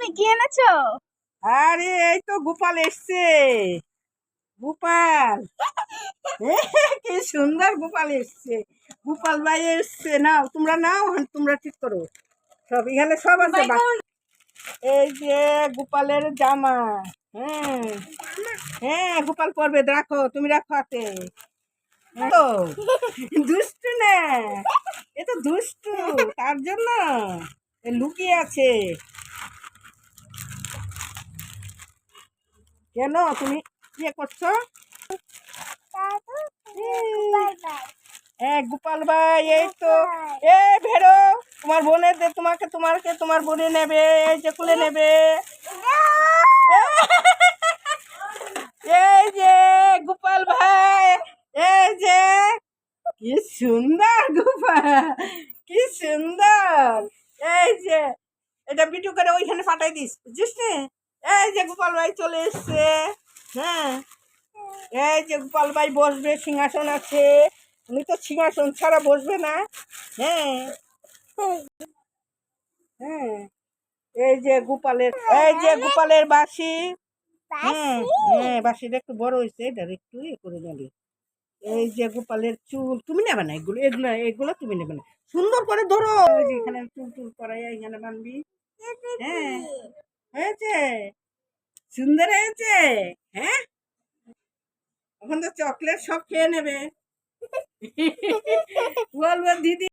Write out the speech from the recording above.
তুমি কি এনেছো? আরে এই তো গোপাল এসছে। গোপাল কি সুন্দর গোপাল এসছে। গোপাল ভাই এসছে, নাও তোমরা, নাও তোমরা ঠিক করো সব, এখানে সব আছে। এই যে গোপালের জামা। হ্যাঁ হ্যাঁ, গোপাল পরবে, রাখো তুমি, রাখো হাতে। তো দুষ্টু না, এ তো দুষ্টু, তার জন্য লুকিয়ে আছে। কেন তুমি ইয়ে করছো? হ্যাঁ গোপাল ভাই, এই তো ভেরো, তোমার বোনের তোমার বোনে নেবে, এই যে কুলে নেবে। এই যে গোপাল ভাই, এই যে কি সুন্দর গোপাল, কি সুন্দর। এই যে এটা ভিডিও করে ওইখানে পাঠাই দিস, বুঝছিস নে? এই যে গোপাল ভাই চলে এসছে। হ্যাঁ, এই যে গোপাল ভাই বসবে, সিংহাসন আছে। উনি তো সিংহাসন ছাড়া বসবে না। হ্যাঁ হ্যাঁ, এই যে গোপালের বাঁশি। হ্যাঁ হ্যাঁ, বাঁশিটা একটু বড় হয়েছে, এটা একটু ইয়ে করে নেবে। এই যে গোপালের চুল তুমি নেবে না, এগুলো এগুলো এগুলো তুমি নেবে না, সুন্দর করে ধরো। ওই যে এখানে চুল টুল করাই এখানে বানবি। হ্যাঁ, হয়েছে, সুন্দর হয়েছে। হ্যাঁ, এখন তো চকলেট সব খেয়ে নেবে। বলবো দিদি।